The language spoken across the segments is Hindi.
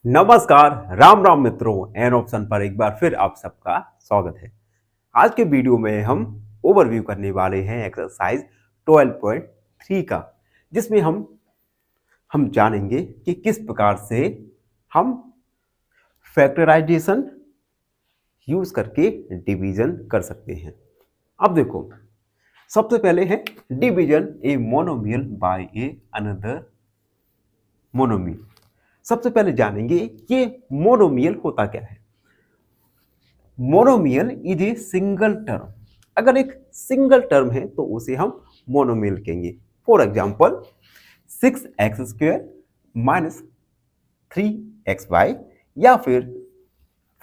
नमस्कार, राम राम मित्रों। एन ऑप्शन पर एक बार फिर आप सबका स्वागत है। आज के वीडियो में हम ओवरव्यू करने वाले हैं एक्सरसाइज 12.3 का, जिसमें हम जानेंगे कि किस प्रकार से हम फैक्टराइजेशन यूज करके डिवीजन कर सकते हैं। अब देखो, सबसे पहले है division a monomial by a another monomial. सबसे पहले जानेंगे ये मोनोमियल होता क्या है। Monomial is a single term. अगर एक सिंगल टर्म है तो उसे हम मोनोमियल कहेंगे। For example 6x² minus 3xy या फिर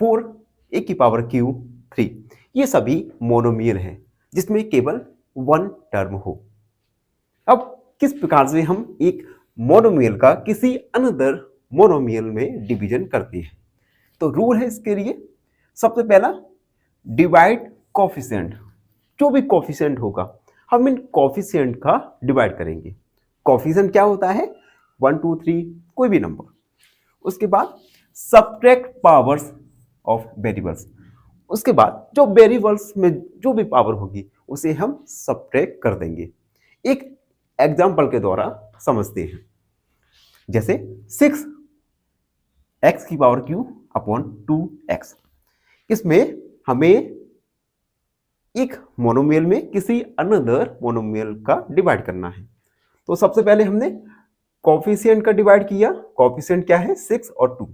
4 a³ 3। ये सभी मोनोमियल हैं जिसमें केवल वन टर्म हो। अब किस प्रकार से हम एक मोनोमियल का किसी अनदर मोनोमियल में डिवीजन करते हैं, तो रूल है इसके लिए। सबसे पहला, डिवाइड कोफिशिएंट। जो भी कोफिशिएंट होगा हम इन कोफिशिएंट का डिवाइड करेंगे। कोफिशिएंट क्या होता है? 1 2 3 कोई भी नंबर। उसके बाद सब्ट्रैक्ट पावर्स ऑफ वेरिएबल्स। उसके बाद जो वेरिएबल्स में जो भी पावर होगी उसे हम सब्ट्रैक्ट कर देंगे। एक एग्जांपल के द्वारा समझते हैं। जैसे 6x³ अपॉन 2x। इसमें हमें एक मोनोमियल में किसी अनदर मोनोमियल का डिवाइड करना है। तो सबसे पहले हमने कोफिशिएंट का डिवाइड किया। कोफिशिएंट क्या है? 6 और 2।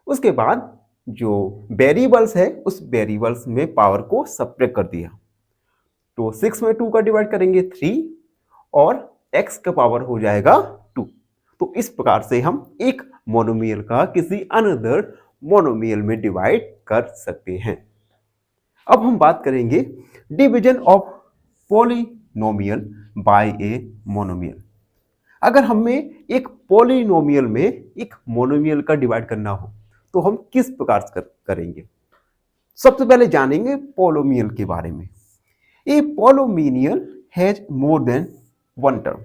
उसके बाद जो वेरिएबल्स है उस वेरिएबल्स में पावर को सब्ट्रैक्ट कर दिया। तो 6 में 2 का डिवाइड करेंगे 3 और x का पावर हो जाएगा 2। तो इस प्रकार से हम एक मोनोमियल का किसी अनदर मोनोमियल में डिवाइड कर सकते हैं। अब हम बात करेंगे division of polynomial bye a monomial. अगर हमें एक पॉलिनोमियल में एक मोनोमियल का डिवाइड करना हो तो हम किस प्रकार से करेंगे। सबसे पहले जानेंगे पॉलिनोमियल के बारे में। A polynomial has more than one term.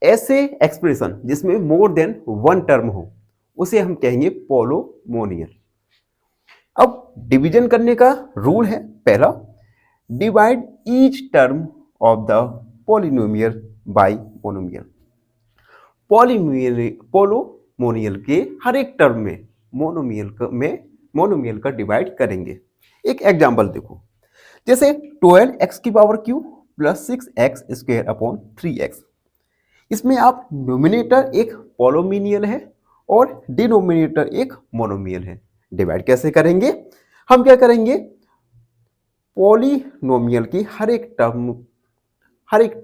ऐसे एक्सप्रेशन जिसमें मोर देन वन टर्म हो उसे हम कहेंगे पॉलिनोमियल। अब डिवीजन करने का रूल है। पहला, divide each term of the polynomial bye monomial. Polynomial के हर एक टर्म में मोनोमियल का डिवाइड करेंगे। एक एग्जांपल देखो, जैसे 12x³ plus 6x² upon 3x। इसमें आप नोमिनेटर एक पॉलिनोमियल है और डिनोमिनेटर एक मोनोमियल है। डिवाइड कैसे करेंगे? हम क्या करेंगे, पॉलिनोमियल की हर एक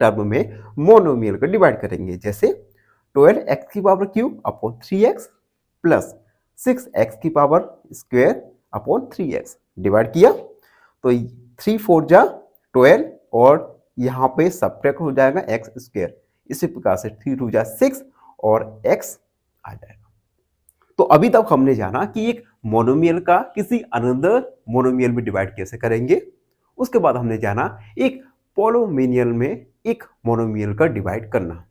टर्म में मोनोमियल को डिवाइड करेंगे। जैसे 12x³ upon 3x plus 6x² upon 3x। Divide किया तो 3 4 जा 12 और यहाँ पे सब्ट्रैक्ट हो जाएगा x²। इसी प्रकार से 3 2 जा 6 और x आ जाएगा। तो अभी तक हमने जाना कि एक मोनोमियल का किसी अनदर मोनोमियल में डिवाइड कैसे करेंगे। उसके बाद हमने जाना एक पॉलिनोमियल में एक मोनोमियल का डिवाइड करना।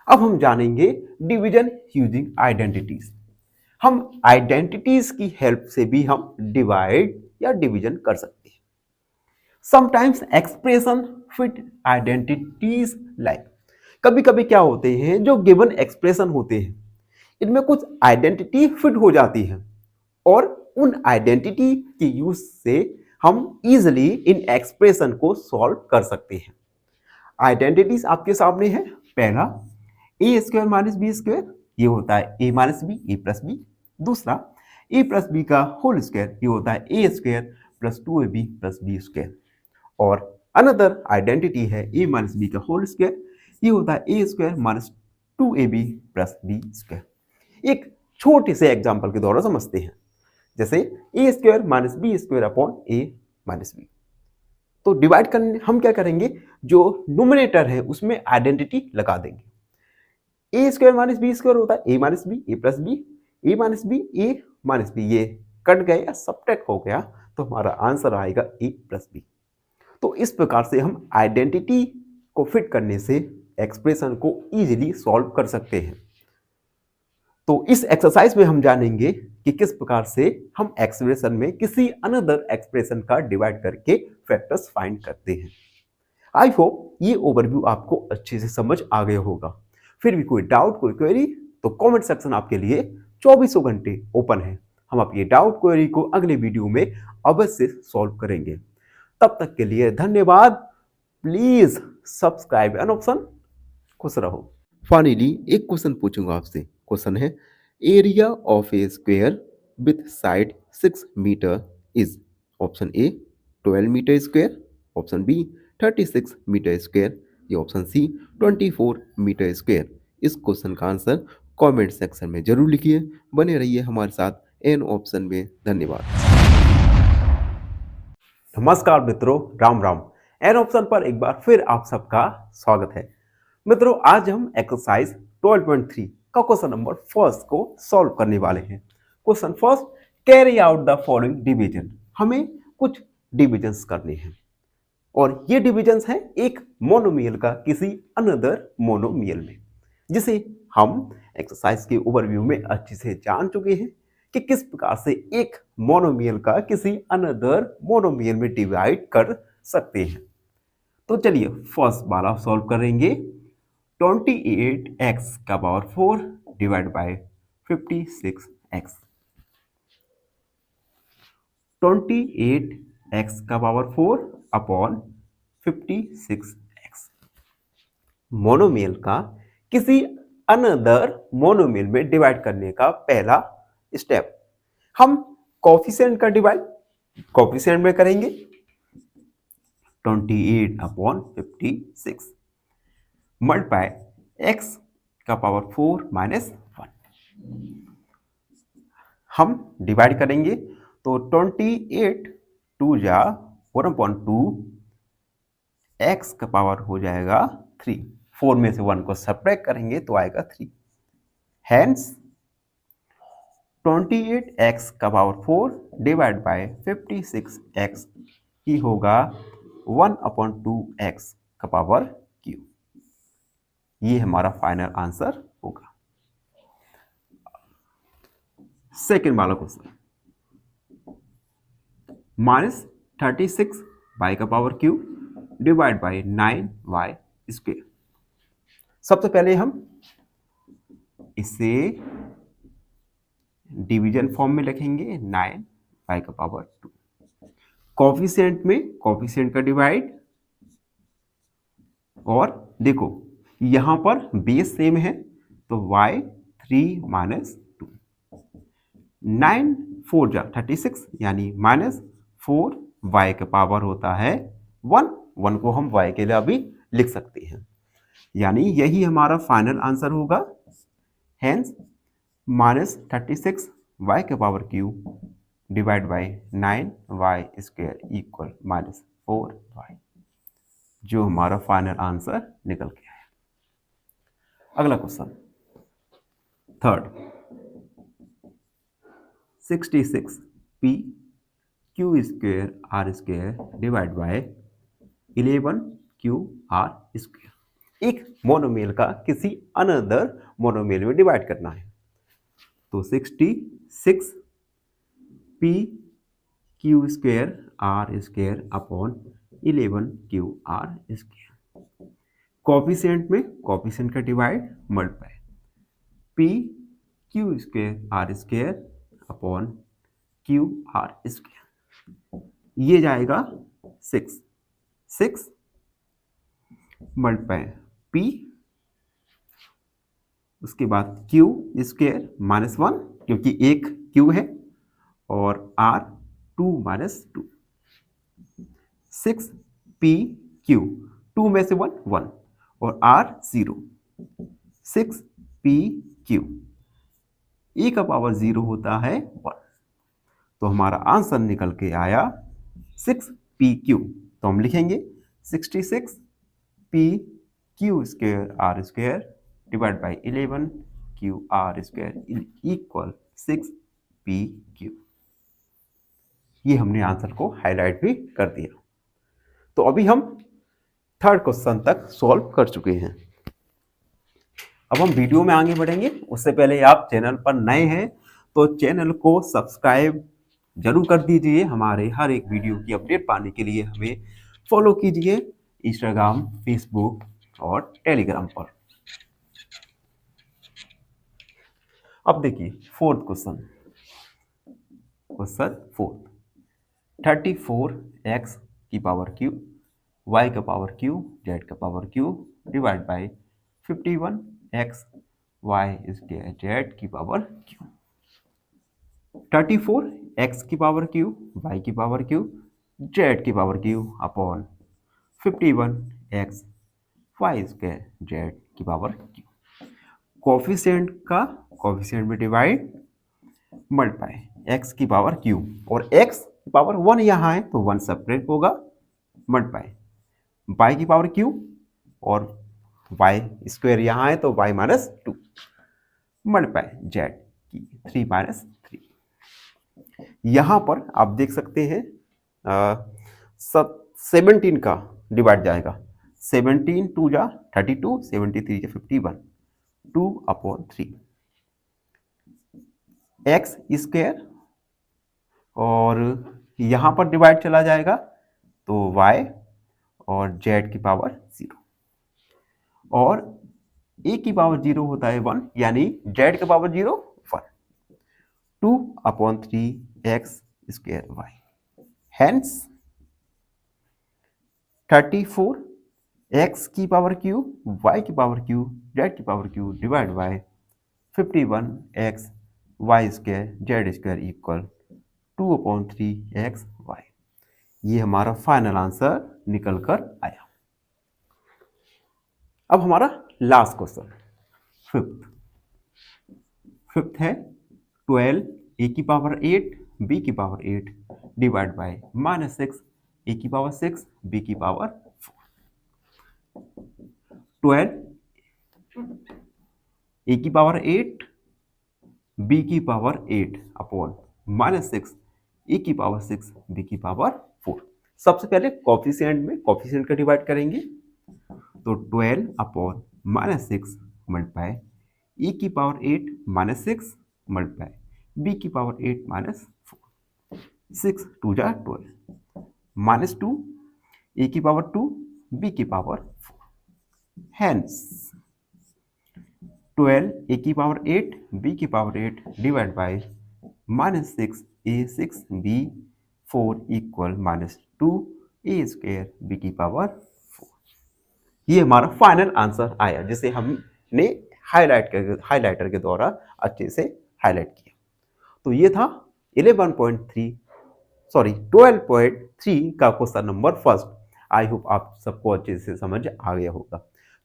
अब हम जानेंगे डिवीजन यूजिंग आइडेंटिटीज। हम आइडेंटिटीज की हेल्प से भी हम डिवाइड या डिवीजन कर सकते हैं। Sometimes expression fit identities like. कभी कभी क्या होते हैं, जो गिवन एक्सप्रेशन होते हैं इनमें कुछ आइडेंटिटी फिट हो जाती है और उन आइडेंटिटी के यूज से हम इजिली इन एक्सप्रेशन को सॉल्व कर सकते हैं। आइडेंटिटीज आपके सामने है। पहला, a² माइनस b², ये होता है a minus b a plus b. दूसरा, a प्लस बी का होल स्क्वायर, ये होता है a² plus 2ab plus b²। और अनदर आइडेंटिटी है a माइनस बी का होल स्क्वायर, ये होता है a² minus 2ab plus b²। एक छोटे से एग्जाम्पल के द्वारा समझते हैं। जैसे a² minus b² upon a minus b. तो डिवाइड करने हम क्या करेंगे, जो न्यूमरेटर है उसमें आइडेंटिटी लगा देंगे। a² माइनस b² होता है a minus b a plus b, a minus b a minus b, ये कट गए या सब्ट्रैक्ट हो गया तो हमारा आंसर आएगा a प्लस बी। तो इस प्रकार से हम आइडेंटिटी को फिट करने से एक्सप्रेशन को इजीली सॉल्व कर सकते हैं। तो इस एक्सरसाइज में हम जानेंगे कि किस प्रकार से हम एक्सप्रेशन में किसी अनदर एक्सप्रेशन का डिवाइड करके फैक्टर्स फाइंड करते हैं। आई होप ये ओवरव्यू आपको अच्छे से समझ आ गया होगा। फिर भी कोई डाउट, कोई क्वेरी, तो कमेंट सेक्शन आपके लिए 24 घंटे ओपन है। हम आपकी डाउट क्वेरी को अगले वीडियो में अवश्य सॉल्व करेंगे। तब तक के लिए धन्यवाद। Please subscribe N option. खुश रहो। फाइनली एक क्वेश्चन पूछूंगा आपसे। क्वेश्चन है, area of a square with side 6 metre is option a 12 metre square, option b 36 metre square, या ऑप्शन सी 24 मीटर स्क्वायर। इस क्वेश्चन का आंसर कमेंट सेक्शन में जरूर लिखिए। बने रहिए हमारे साथ एन ऑप्शन में। धन्यवाद। नमस्कार मित्रों, राम राम। एन ऑप्शन पर एक बार फिर आप सबका स्वागत है। मित्रों, आज हम एक्सरसाइज 12.3 का क्वेश्चन नंबर फर्स्ट को सॉल्व करने वाले हैं। Question first, carry out the following division. हमें कुछ डिविजन्स करने हैं और ये डिविजन्स हैं एक मोनोमियल का किसी अनदर मोनोमियल में, जिसे हम एक्सरसाइज के ओवरव्यू में अच्छे से जान चुके हैं कि किस प्रकार से एक मोनोमियल का किसी अनदर मोनोमियल में डिवाइड कर सकते हैं। तो चलिए फर्स्ट वाला सॉल्व करेंगे। 28x का power 4 divide by 56x। 28x का पावर 4 अपॉन 56x मोनोमियल का किसी अनदर मोनोमियल में डिवाइड करने का पहला स्टेप। हम कोफिशिएंट का डिवाइड कोफिशिएंट में करेंगे। 28 अपॉन 56 मल्टीप्लाई x का पावर 4 माइनस 1। हम डिवाइड करेंगे तो 28 2 जा 1/2, x का पावर हो जाएगा 3। 4 में से 1 को सब्ट्रैक्ट करेंगे तो आएगा 3। हैंस 28x का पावर 4 डिवाइड बाय 56x ही होगा 1/2x का पावर क्यू। ये हमारा फाइनल आंसर होगा। सेकेंड वाला क्वेश्चन, -36y का power q divide by 9y square. सबसे पहले हम इसे डिवीजन फॉर्म में लिखेंगे 9y का पावर 2। कोफिशिएंट में कोफिशिएंट का डिवाइड, और देखो यहां पर बेस सेम है तो y 3 माइनस 2। 9 4 जा 36 यानी -4y का पावर होता है 1। 1 को हम y के लिए अभी लिख सकते हैं, यानी यही हमारा फाइनल आंसर होगा। हेंस -36y का power q divide by 9y square equal -4y, जो हमारा फाइनल आंसर निकल के आया। अगला question third, 66p q square r square divide by 11qr square. एक मोनोमियल का किसी अनदर मोनोमियल में डिवाइड करना है। तो 66 p q square r square upon 11 q r square. Coefficient में कोफिशिएंट का divide multiply p q square r square upon q r square. ये जाएगा 6 मल्टीप्लाई p, उसके बाद क्यू स्क्वायर -1 क्योंकि एक क्यू है, और r 2 माइनस 2। 6p क्यू 2 में से 1 और r 0। 6p क्यू e का पावर 0 होता है 1, तो हमारा आंसर निकल के आया 6p क्यू। तो हम लिखेंगे 66p q square r square divide by 11 q r square equal 6p q. ये हमने आंसर को हाईलाइट भी कर दिया। तो अभी हम थर्ड क्वेश्चन तक सॉल्व कर चुके हैं। अब हम वीडियो में आगे बढ़ेंगे, उससे पहले आप चैनल पर नए हैं तो चैनल को सब्सक्राइब जरूर कर दीजिए। हमारे हर एक वीडियो की अपडेट पाने के लिए हमें फॉलो कीजिए इंस्टाग्राम, फेसबुक और टेलीग्राम पर। अब देखिए fourth question, question fourth, 34x की पावर क्यू, y का पावर क्यू, z का power q divide by 51x y square z की पावर क्यू। 34x की पावर क्यू, y की पावर क्यू, z की power q upon 51x y square z की पावर क्यू। कोफिशिएंट का कोफिशिएंट में डिवाइड मल्टीप्लाई x की पावर क्यू, और x की पावर 1 यहाँ है तो 1 सेपरेट होगा, मल्टीप्लाई y की पावर क्यू और y स्क्वायर यहाँ है तो y माइनस 2 मल्टीप्लाई z की 3 माइनस 3। यहाँ पर आप देख सकते हैं 17 का डिवाइड जाएगा, 17 2 जा 32, 73 जा 51, 2 अपॉन 3 एक्स स्क्वायर, और यहाँ पर डिवाइड चला जाएगा तो y और z की पावर 0, और a की पावर 0 होता है 1, यानी z की पावर 0 1, 2 अपॉन 3 x square y। Hence 34 x की पावर क्यू, y की पावर क्यू, z की power q divide by 51 x y square z square equal 2 अपॉन 3 एक्स वाई। ये हमारा फाइनल आंसर निकल कर आया। अब हमारा लास्ट क्वेश्चन फिफ्थ है 12 ए की पावर 8 बी की पावर 8 डिवाइड बाय -6 ए की पावर 6 बी की पावर 4। 12 ए की पावर 8 बी की पावर 8 अपॉन -6 ए की पावर 6 बी की पावर 4। सबसे पहले कोफिशिएंट में कोफिशिएंट का डिवाइड करेंगे तो 12 अपॉन -6 मल्टीप्लाई ए की पावर 8 -6 मल्टीप्लाई बी की पावर 8 -4, 6 2 जा 12 -2 ए की पावर 2 बी की पावर 4। हेंस 12 ए की पावर 8 बी की power 8 divide by -6 a 6 b 4 equal -2 a square b की पावर 4। ये हमारा फाइनल आंसर आया, जिसे हमने हाइलाइटर के द्वारा अच्छे से हाईलाइट किया। तो ये था 12.3 का question number first. I hope आप सबको अच्छे से समझ आ गया होगा।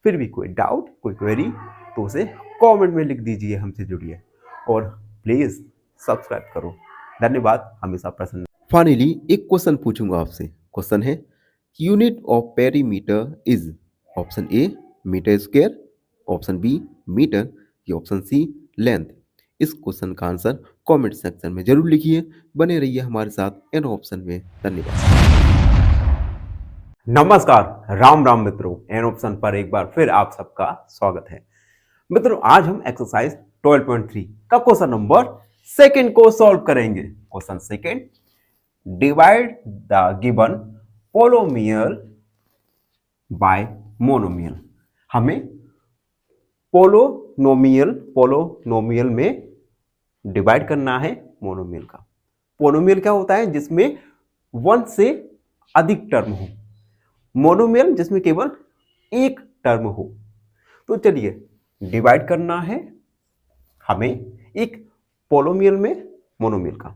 फिर भी कोई डाउट, कोई क्वेरी तो उसे कमेंट में लिख दीजिए, हमसे जुड़िए और प्लीज सब्सक्राइब करो। धन्यवाद, हमेशा प्रसन्न। फाइनली एक क्वेश्चन पूछूंगा आपसे। क्वेश्चन है unit of perimeter is option a metre square, option b metre, या ऑप्शन सी लेंथ। इस क्वेश्चन का आंसर कमेंट सेक्शन में जरूर लिखिए। बने रहिए हमारे साथ एन ऑप्शन में। धन्यवाद। नमस्कार, राम राम मित्रों, एन ऑप्शन पर एक बार फिर आप सबका स्वागत है। मित्रों, आज हम एक्सरसाइज 12.3 का क्वेश्चन नंबर सेकंड को सॉल्व करेंगे। Question second, divide the given पोलोमियल bye monomial. हमें पोलोनोमियल में डिवाइड करना है मोनोमियल का। पोलोमियल क्या होता है? जिसमें 1 से अधिक टर्म हो। मोनोमियल जिसमें केवल एक टर्म हो। तो चलिए डिवाइड करना है हमें एक पोलोमियल में मोनोमियल का।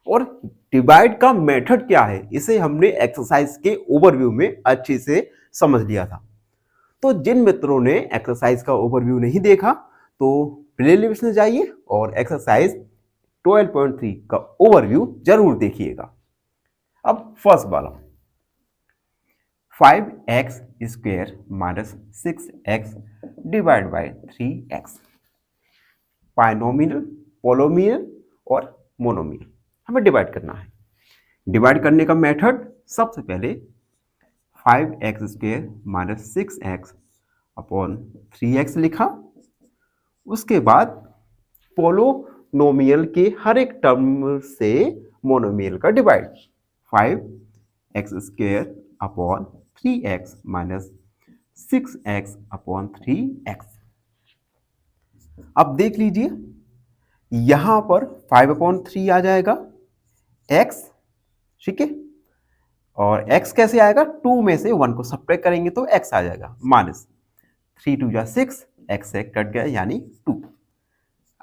और डिवाइड का मेथड क्या है, इसे हमने एक्सरसाइज के ओवरव्यू में अच्छे से समझ लिया था। तो जिन मित्रों ने एक्सरसाइज का ओवरव्यू नहीं देखा तो प्लेलिस्ट में जाइए और एक्सरसाइज 12.3 का ओवरव्यू जरूर देखिएगा। अब फर्स्ट वाला 5x square minus 6x divide by 3x। Binomial, पोलोमियल और मोनोमियल हमें डिवाइड करना है। डिवाइड करने का मेथड, सबसे पहले 5x square minus 6x upon 3x लिखा, उसके बाद पोलोनोमियल के हर एक टर्म से मोनोमियल का divide 5x² upon 3x minus 6x upon 3x। अब देख लीजिए यहां पर 5/3 आ जाएगा x, ठीक है, और x कैसे आएगा, 2 में से 1 को सब्ट्रैक्ट करेंगे तो x आ जाएगा, माइनस 3 2 जा 6, x से कट गया यानी 2।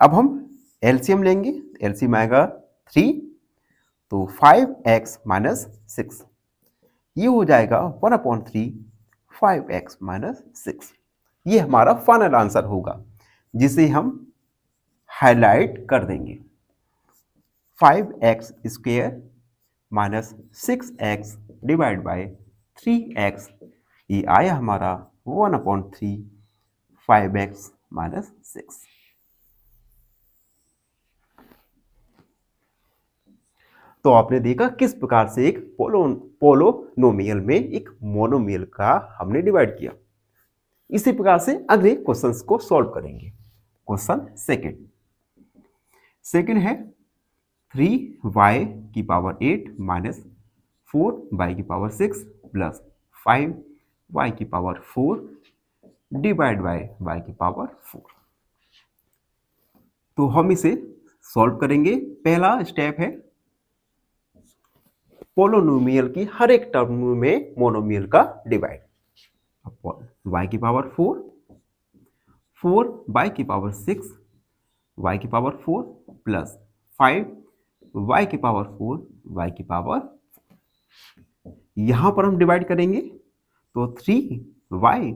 अब हम एलसीएम लेंगे, एलसीएम आएगा 3, तो 5x माइनस 6 ये हो जाएगा 1/3 5x माइनस 6। ये हमारा फाइनल आंसर होगा जिसे हम हाईलाइट कर देंगे। 5x² minus 6x divide by 3x, ये आया हमारा 1/3 5x माइनस 6। तो आपने देखा किस प्रकार से एक पोलोनोमियल में एक मोनोमियल का हमने डिवाइड किया। इसी प्रकार से अगले क्वेश्चंस को सॉल्व करेंगे। क्वेश्चन सेकंड है 3y की पावर 8 माइनस 4y की पावर 6 प्लस 5y की पावर 4 डिवाइड बाय y की पावर 4। तो हम इसे सॉल्व करेंगे। पहला स्टेप है पोलोनोमियल की हर एक टर्म में मोनोमियल का डिवाइड, अपॉन y की पावर 4 4y की पावर 6 y की पावर 4 प्लस 5y की पावर 4 y की पावर 4। यहां पर हम डिवाइड करेंगे तो 3y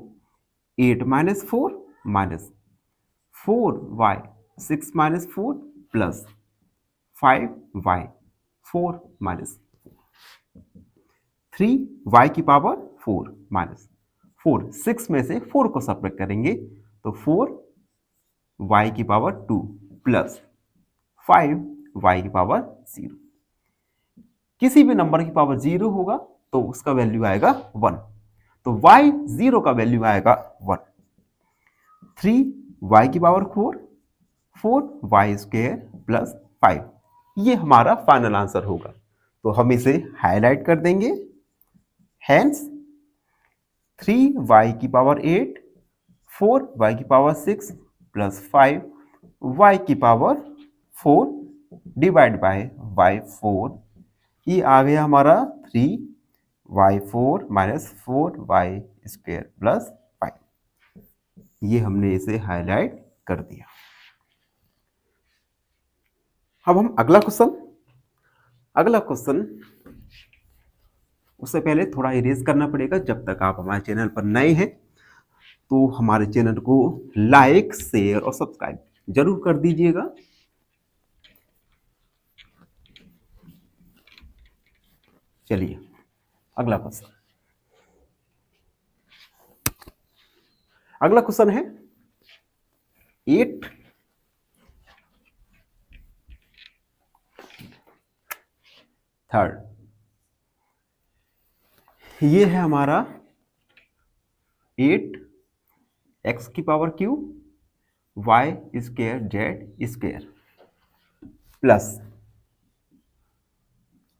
8 minus 4 minus 4y 6 minus 4 plus 5y 4 minus 3y की पावर 4 माइनस 4, 6 में से 4 को सब्ट्रैक्ट करेंगे तो 4y की पावर 2 प्लस 5y की पावर 0। किसी भी नंबर की पावर 0 होगा तो उसका वैल्यू आएगा 1, तो y 0 का वैल्यू आएगा 1। 3y की पावर 4 4y² प्लस 5, ये हमारा फाइनल आंसर होगा। तो हम इसे हाईलाइट कर देंगे। हैंस 3y की पावर 8 4y की पावर 6 प्लस 5y की पावर 4 डिवाइड बाय y4, ये आ गया हमारा 3y4 माइनस 4y² प्लस 5। ये हमने इसे हाईलाइट कर दिया। अब हम अगला क्वेश्चन उससे पहले थोड़ा इरेज करना पड़ेगा। जब तक आप हमारे चैनल पर नए हैं तो हमारे चैनल को लाइक शेयर और सब्सक्राइब जरूर कर दीजिएगा। चलिए अगला क्वेश्चन है 8 थर्ड। ये है हमारा 8x की power q y² z² plus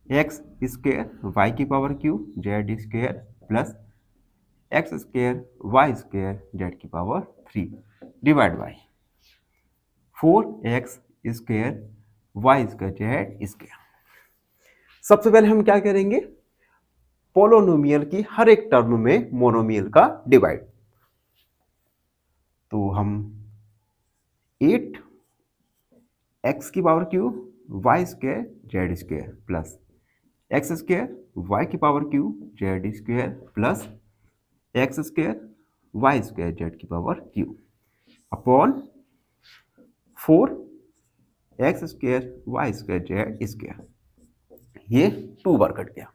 x² y की power q z² plus x² y² z की power 3 divide by 4x² y² z²। सबसे पहले हम क्या करेंगे, पोलोनोमियल की हर एक टर्म में मोनोमियल का डिवाइड। तो हम 8x की power q y² z² plus x² y की power q z² plus x² y² z की power q upon 4x² y² z²। ये 2 बार कट गया,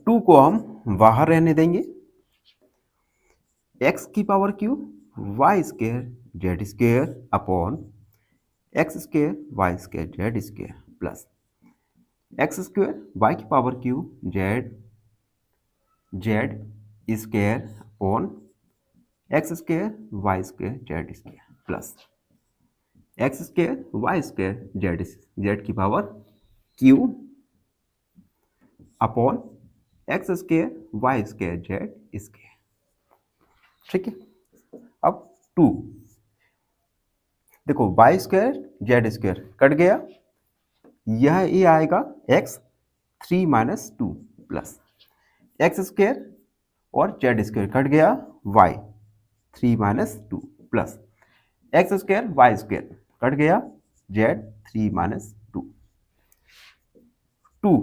2 को हम बाहर रहने देंगे। x की power q y² z² upon x² y² z² plus x² y की power q z² upon x² y² z²। Plus x square y square z की power q upon x square y square z square. ठीक है, अब 2 देखो y square z square cut गया, यह ये आएगा x 3 minus 2 plus x square और जेड स्क्वायर कट गया, y 3 minus 2 plus x square y square cut गया, z 3 minus 2 2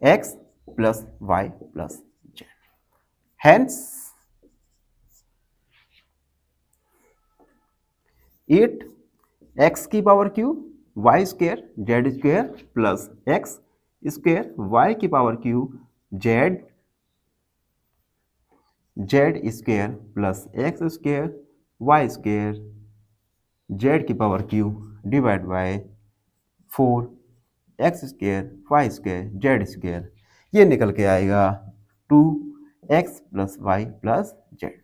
x plus y plus z. Hence 8 x की power q y square z square plus x square y की power q z z square plus x square y square z की power q divide by 4 x square y square z square. ये निकल के आएगा 2 x plus y plus z.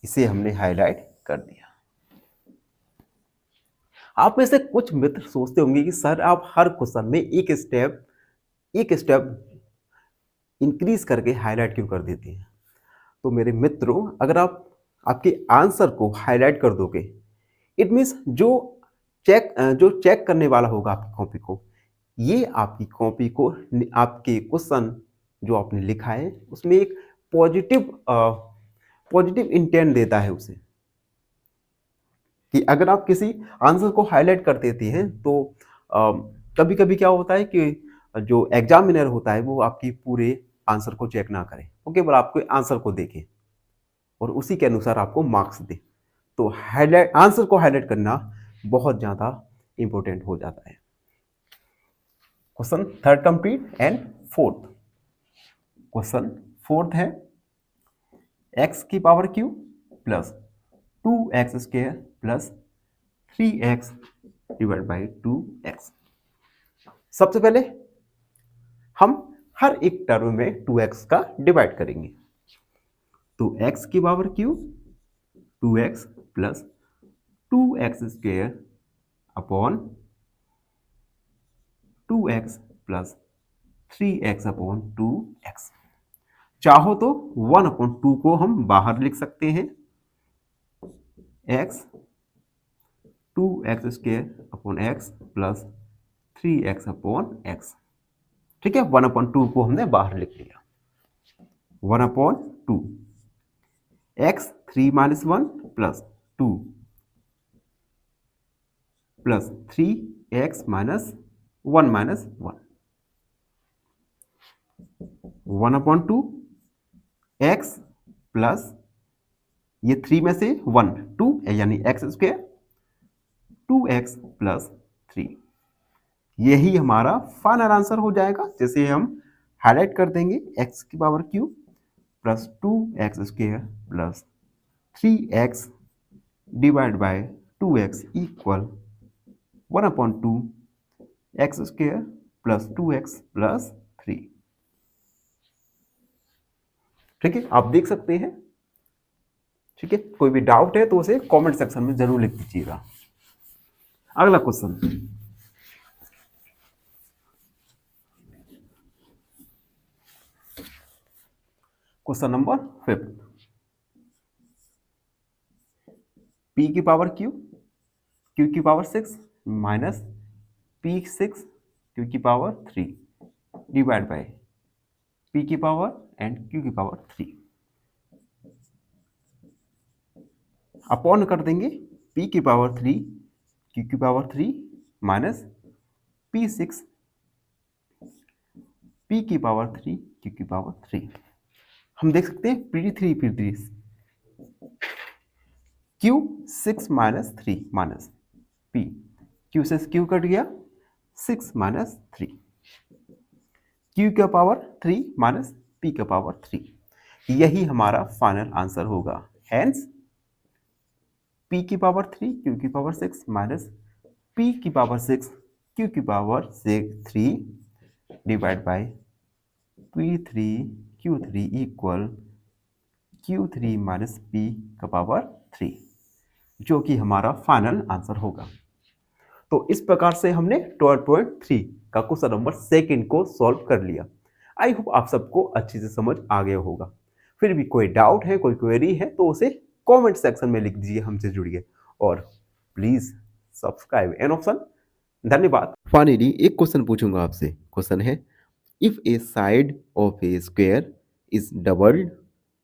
इसे हमने हाईलाइट कर दिया। आप में से कुछ मित्र सोचते होंगे कि सर आप हर क्वेश्चन में एक स्टेप इंक्रीज करके हाईलाइट क्यों कर देते हैं। तो मेरे मित्रों, अगर आप आपके आंसर को हाईलाइट कर दोगे, इट मीन्स जो चेक करने वाला होगा आपकी कॉपी को, ये आपकी कॉपी को आपके क्वेश्चन जो आपने लिखा है उसमें एक पॉजिटिव इंटेंट देता है उसे, कि अगर आप किसी आंसर को हाईलाइट कर देते हैं तो कभी कभी क्या होता है कि जो एग्जामिनर होता है वो आपकी पूरे आंसर को चेक ना करे, वो केवल आपके आंसर को देखे और उसी के अनुसार आपको मार्क्स दे। तो आंसर को हाईलाइट करना बहुत ज़्यादा इंपॉर्टेंट हो जाता है। Question third complete and fourth. Question fourth है एक्स की power Q plus 2x square plus 3x divide by 2x। सबसे पहले हम हर एक टर्म में 2x का डिवाइड करेंगे। तो x की power Q 2x plus 2x square upon 2x plus 3x upon 2x। चाहो तो 1/2 को हम बाहर लिख सकते हैं, x 2x square upon x plus 3x upon x। ठीक है, 1/2 को हमने बाहर लिख लिया। 1/2 x 3 minus 1 plus 2 plus 3x minus 1 minus 1। 1/2 x plus ये 3 में से 1 2 यानी x स्क्वायर 2x प्लस 3। यही हमारा फाइनल आंसर हो जाएगा, जैसे हम हाईलाइट कर देंगे x की power Q plus 2x square plus 3x divide by 2x equal 1/2 x square plus 2x plus 3। ठीक है, आप देख सकते हैं। ठीक है, कोई भी डाउट है तो उसे कमेंट सेक्शन में जरूर लिख दीजिएगा। अगला क्वेश्चन, क्वेश्चन नंबर 5। p की पावर q q की पावर 6 माइनस p6 q की पावर 3 डिवाइड बाय p की पावर एंड q की पावर 3। अपॉन कर देंगे p की पावर 3 q की पावर 3 माइनस p6 p की पावर 3 q की पावर 3। हम देख सकते हैं p3 q 6 minus 3 minus p, q से q कट गया 6 माइनस 3, q का पावर 3 माइनस p का पावर 3। यही हमारा फाइनल आंसर होगा। हेंस p की पावर 3 q की पावर 6 माइनस p की पावर 6 q की power 3 divide by p3 q3 equal q3 minus p का पावर 3। जो कि हमारा फाइनल आंसर होगा। तो इस प्रकार से हमने 12.3 का क्वेश्चन नंबर सेकंड को सॉल्व कर लिया। आई होप आप सबको अच्छे से समझ आ गया होगा। फिर भी कोई डाउट है, कोई क्वेरी है तो उसे कमेंट सेक्शन में लिख दीजिए, हमसे जुड़िए और प्लीज सब्सक्राइब एन ऑप्शन। धन्यवाद। फाइनली एक क्वेश्चन पूछूंगा आपसे। क्वेश्चन है, if a side of a square is doubled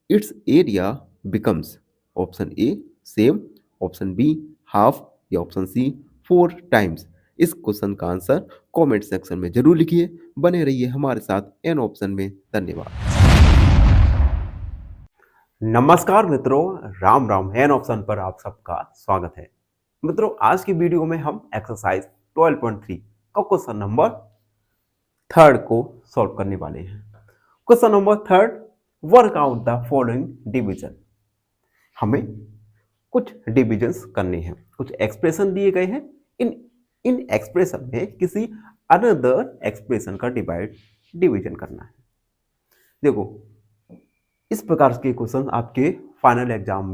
its area becomes option a same, option b half या ऑप्शन सी 4 टाइम्स। इस क्वेश्चन का आंसर कमेंट सेक्शन में जरूर लिखिए। बने रहिए हमारे साथ एन ऑप्शन में। धन्यवाद। नमस्कार मित्रों, राम राम। एन ऑप्शन पर आप सबका स्वागत है। मित्रों, आज की वीडियो में हम एक्सरसाइज 12.3 का क्वेश्चन नंबर थर्ड को सॉल्व करने वाले हैं। Question number third, work out the following division. हमें कुछ डिविजन्स करने हैं, कुछ एक्सप्रेशन दिए गए हैं। इन एक्सप्रेशन में किसी अनदर एक्सप्रेशन का डिवीजन करना है। देखो, इस प्रकार के क्वेश्चन आपके फाइनल एग्जाम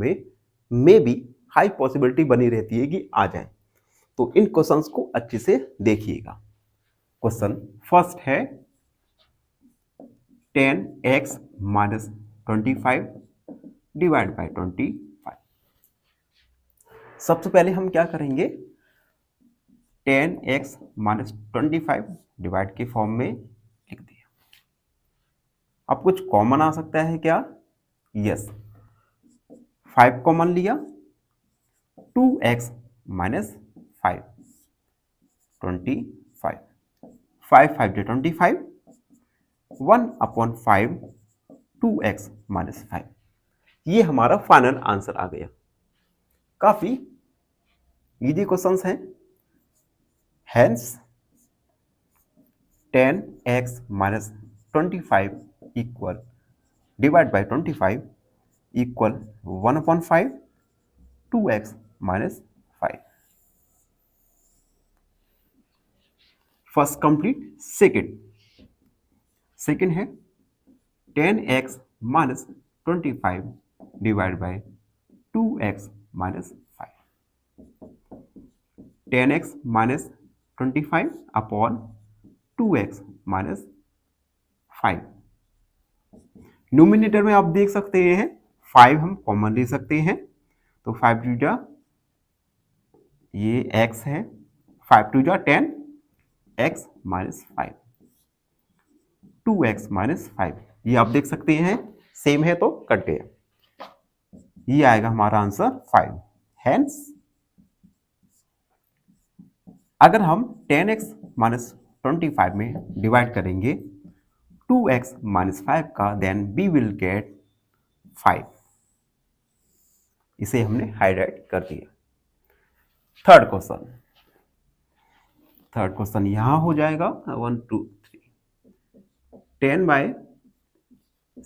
में भी हाई पॉसिबिलिटी बनी रहती है कि आ जाए। तो इन क्वेश्चंस को अच्छे से देखिएगा। क्वेश्चन फर्स्ट है 10x माइनस 25 डिवाइड बाय 25। सबसे पहले हम क्या करेंगे, 10x माइनस 25 डिवाइड के फॉर्म में लिख दिया। अब कुछ कॉमन आ सकता है क्या? यस, 5 कॉमन लिया, 2x माइनस 5 25, 5 5 25, 1/5 2x माइनस 5। ये हमारा फाइनल आंसर आ गया। काफी इजी क्वेश्चंस हैं। Hence 10x minus 25 equal divide by 25 equal 1/5 2x minus 5। First complete. Second है 10x minus 25 divide by 2x minus 5। 10x minus 25 upon 2x minus 5। Numerator में आप देख सकते हैं 5 हम कॉमन ले सकते हैं, तो 5 टू जा ये x है, 5 टू जा 10, x माइनस 5, 2x माइनस 5। ये आप देख सकते हैं सेम है तो कट गया। ये आएगा हमारा आंसर 5। हेंस अगर हम 10x माइनस 25 में डिवाइड करेंगे 2x माइनस 5 का, देन वी विल गेट 5। इसे हमने हाईलाइट कर दिया। थर्ड क्वेश्चन यहां हो जाएगा 1 2 3। 10 by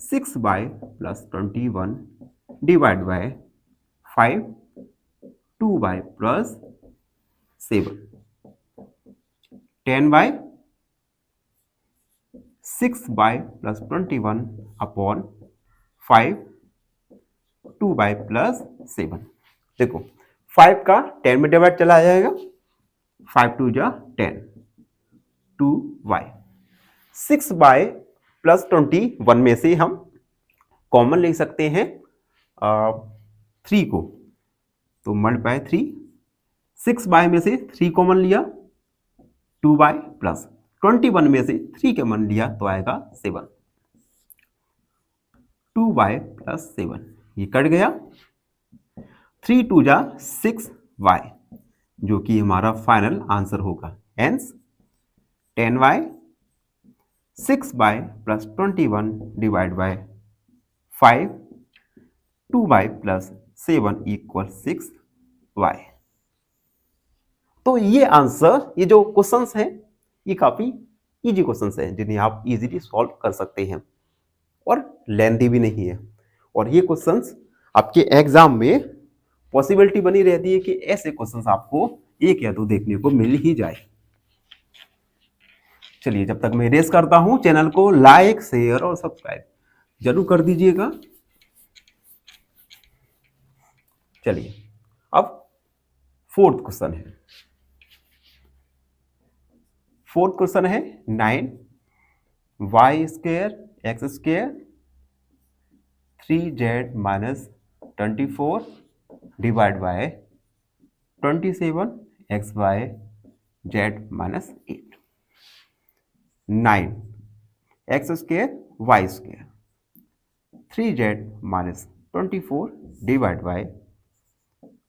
6 by plus 21 divide by 5 2 by plus 7। 10 by 6 by plus 21 upon 5 2 by plus 7। देखो 5 का 10 में डिवाइड चला जाएगा, 5 टू जा 10, 2y। 6 बाय प्लस 21 में से हम कॉमन ले सकते हैं 3 को, तो मल्टीप्लाई 3। 6 बाय में से 3 कॉमन लिया, 2 बाय प्लस 21 में से 3 कॉमन लिया तो आएगा 7, 2 बाय प्लस 7। ये कट गया। 3 टू जा 6y, जो कि हमारा फाइनल आंसर होगा। Hence 10y 6 by plus 21 divide by 5 2 by plus 7 equal 6y। तो ये आंसर, ये जो क्वेश्चंस हैं ये काफी इजी क्वेश्चंस हैं जिन्हें आप इजीली सॉल्व कर सकते हैं और लेंथी भी नहीं है। और ये क्वेश्चंस आपके एग्जाम में पॉसिबिलिटी बनी रहती है कि ऐसे क्वेश्चंस आपको 1 या 2 देखने को मिल ही जाए। चलिए, जब तक मैं रेस करता हूं, चैनल को लाइक शेयर और सब्सक्राइब जरूर कर दीजिएगा। चलिए, अब फोर्थ क्वेश्चन है, फोर्थ क्वेश्चन है 9 y square x square 3z minus 24 divide by 27 x y z minus 8। 9 x square y square 3z minus 24 divide by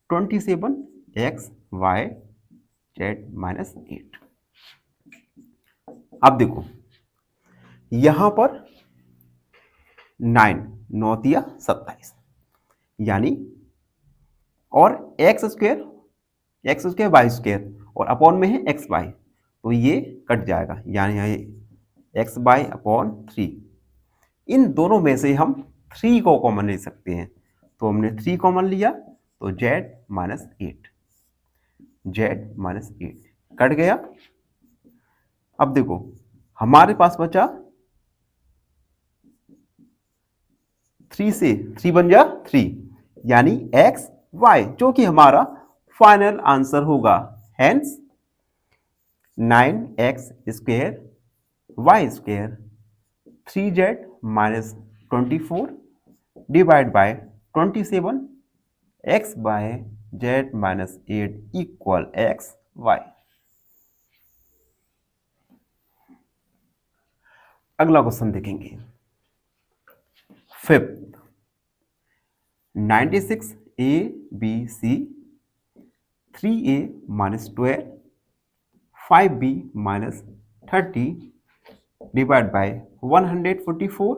27 x y z minus 8। अब देखो यहां पर 9 9 27 यानी और एक्स स्क्वेयर वाई स्क्वेयर और अपॉन में है एक्स वाई, तो ये कट जाएगा यानी यहाँ एक्स वाई अपॉन 3। इन दोनों में से हम 3 को कॉमन ले सकते हैं, तो हमने 3 कॉमन लिया तो जेड माइनस 8 कट गया। अब देखो हमारे पास बचा 3 से 3 बन जा 3 यानी एक्स वाई जो कि हमारा फाइनल आंसर होगा। Hence 9x square y square 3z minus 24 divide by 27 x by z minus 8 equal x y. अगला क्वेश्चन देखेंगे fifth 96 a b c 3a minus 12 5b minus 30 divide by 144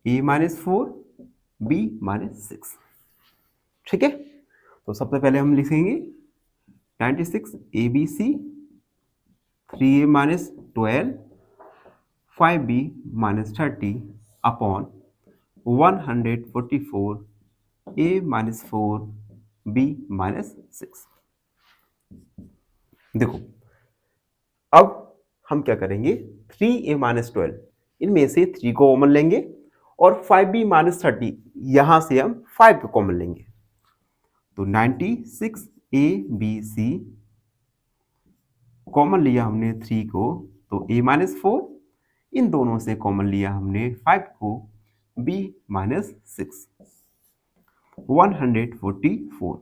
a minus 4 b minus 6। ठीक है, तो सबसे पहले हम लिखेंगे 96 a b c 3a minus 12 5b minus 30 upon 144 a minus 4 b minus 6। देखो अब हम क्या करेंगे 3a माइनस 12 इनमें से 3 को कॉमन लेंगे और 5b माइनस 30 यहां से हम 5 को कॉमन लेंगे, तो 96 ए बी सी कॉमन लिया हमने 3 को तो a माइनस 4, इन दोनों से कॉमन लिया हमने 5 को b माइनस 6 144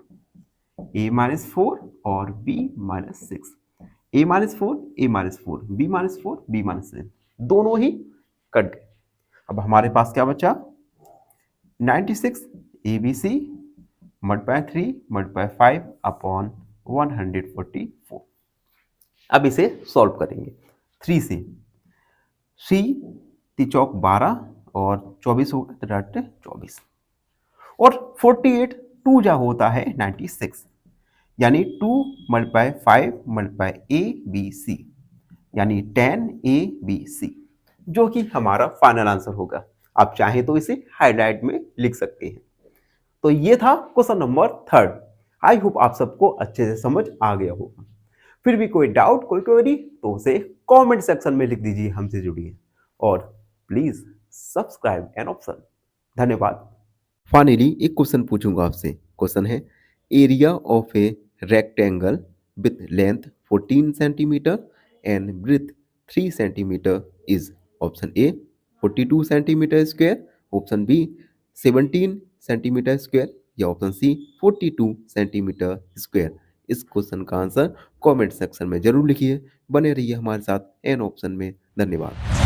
a माइनस 4 और b minus 6 a minus 4 a minus 4 b minus 4 b minus 6 दोनों ही कट गए। अब हमारे पास क्या बचा 96 ABC मल्टीप्लाई 3 मल्टीप्लाई 5 अपॉन 144। अब इसे सॉल्व करेंगे 3 से 3 3 12 और 24 होगा तो डायरेक्ट 24 और 48 2 जा होता है 96 यानी 2 multiply 5 multiply a b c यानी 10 ए बी सी जो कि हमारा फाइनल आंसर होगा। आप चाहें तो इसे हाईलाइट में लिख सकते हैं। तो ये था क्वेश्चन नंबर 3। आई होप आप सबको अच्छे से समझ आ गया होगा। फिर भी कोई डाउट कोई क्वेरी तो उसे कमेंट सेक्शन में लिख दीजिए, हमसे जुड़िए और प्लीज सब्सक्राइब एन ऑप्शन। धन्यवाद। फाइनली एक क्वेश्चन पूछूंगा आपसे। क्वेश्चन है area of a rectangle with length 14 centimetre and breadth 3 centimetre is option a 42 centimetre square, option b 17 centimetre square या ऑप्शन सी 42 सेंटीमीटर स्क्वायर। इस क्वेश्चन का आंसर कमेंट सेक्शन में जरूर लिखिए। बने रहिए हमारे साथ एन ऑप्शन में। धन्यवाद।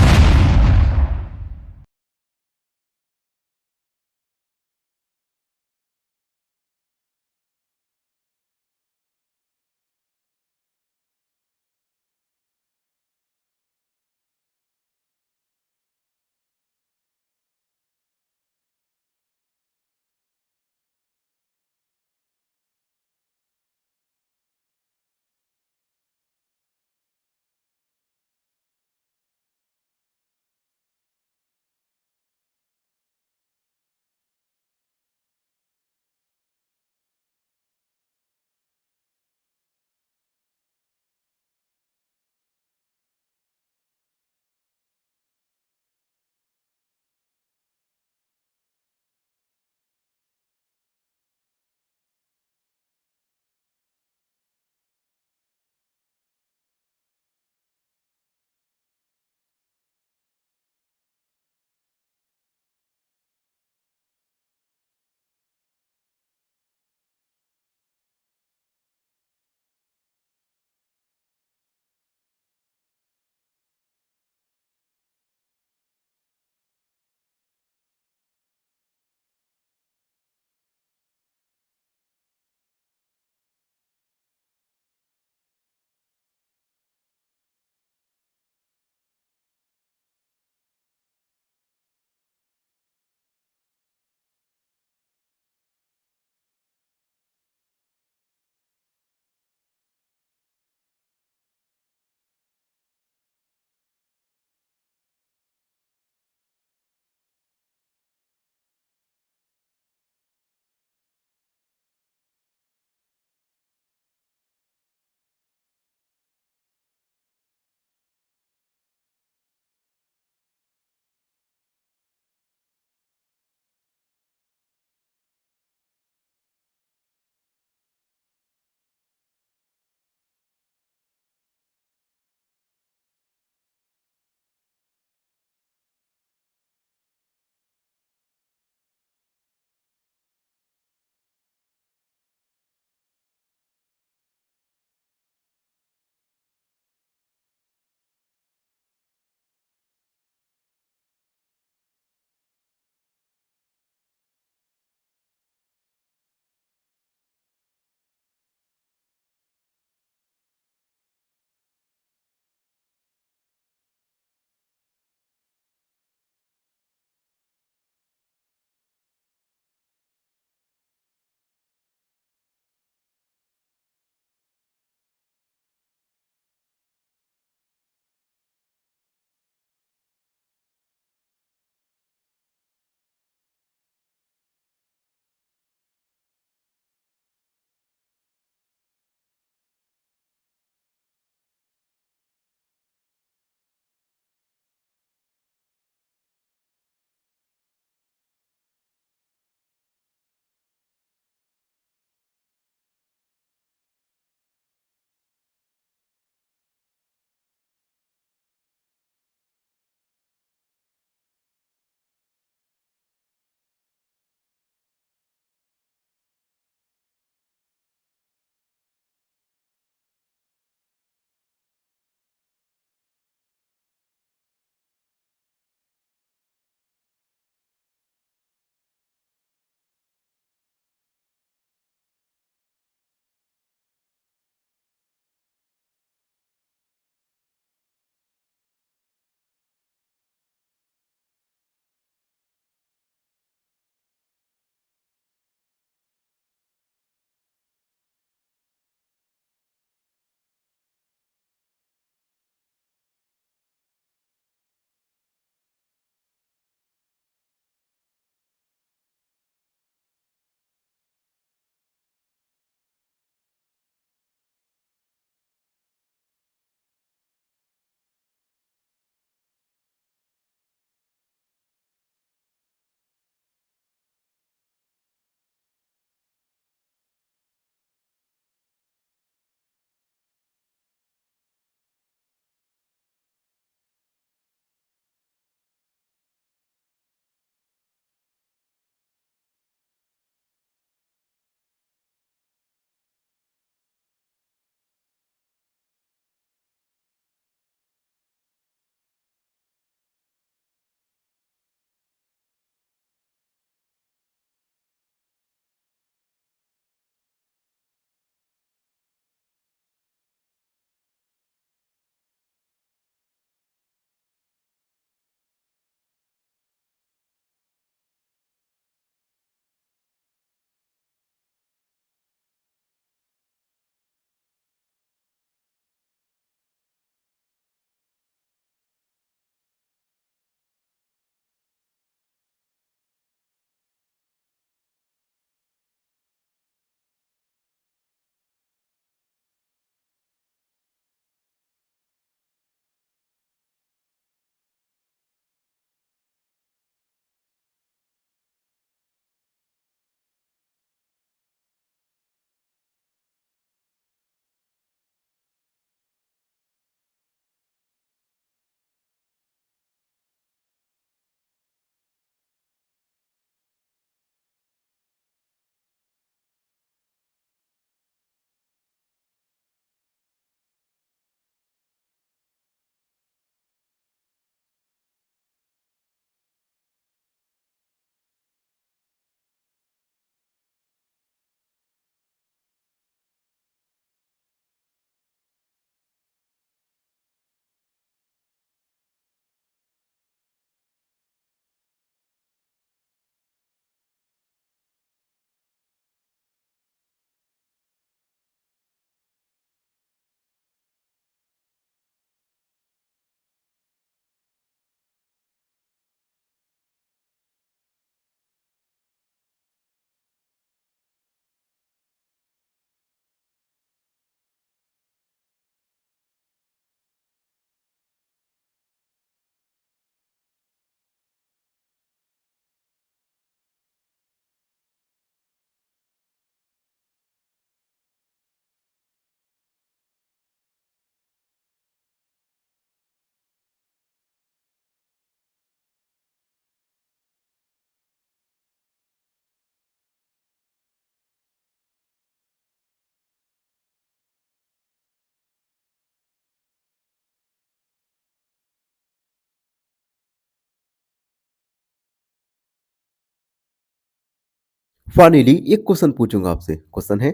फाइनली एक क्वेश्चन पूछूंगा आपसे। क्वेश्चन है,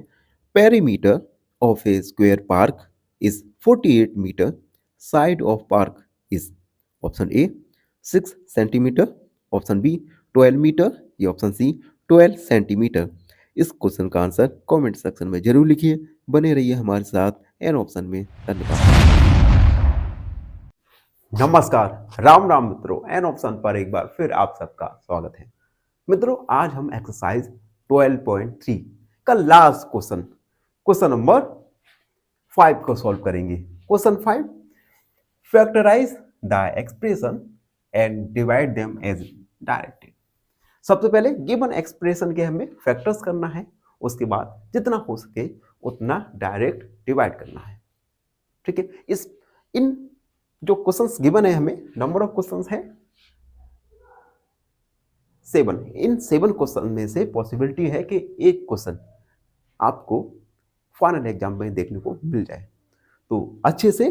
perimeter of a square park is 48 metre, side of park is option a 6 centimetre, option b 12 metre या ऑप्शन सी 12 सेंटीमीटर। इस क्वेश्चन का आंसर कमेंट सेक्शन में जरूर लिखिए। बने रहिए हमारे साथ एन ऑप्शन में। धन्यवाद। नमस्कार, राम राम मित्रों, एन ऑप्शन पर एक बार फिर आप सबका स्वागत है। मित्रों, आज हम एक्सरसाइज 12.3 का लास्ट क्वेश्चन नंबर 5 को सॉल्व करेंगे। Question 5, factorise the expression and divide them as directed. सबसे पहले गिवन एक्सप्रेशन के हमें फैक्टर्स करना है, उसके बाद जितना हो सके उतना डायरेक्ट डिवाइड करना है। ठीक है, इन जो क्वेश्चंस गिवन है, हमें नंबर ऑफ क्वेश्चंस है 7। इन 7 क्वेश्चन में से पॉसिबिलिटी है कि एक क्वेश्चन आपको फाइनल एग्जाम में देखने को मिल जाए, तो अच्छे से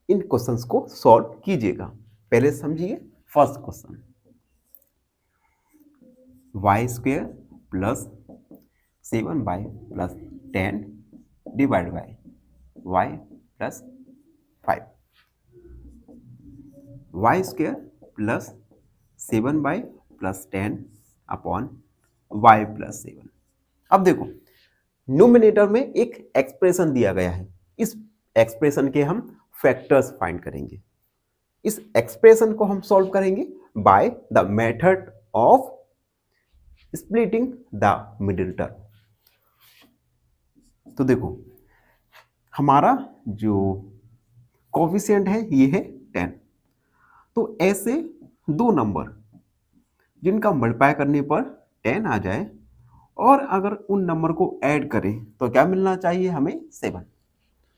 इन क्वेश्चंस को सॉल्व कीजिएगा। पहले समझिए first question, y² plus 7y plus 10 divide by y plus 5। y² plus 7y plus 10 upon y plus 7। अब देखो, न्यूमिनेटर में एक एक्सप्रेशन दिया गया है, इस एक्सप्रेशन के हम फैक्टर्स फाइंड करेंगे। इस एक्सप्रेशन को हम सॉल्व करेंगे by the method of splitting the middle term. तो देखो, हमारा जो कोफिशिएंट है ये है 10। तो ऐसे दो नंबर जिनका मल्टीप्लाई करने पर 10 आ जाए, और अगर उन नंबर को ऐड करें तो क्या मिलना चाहिए हमें? 7।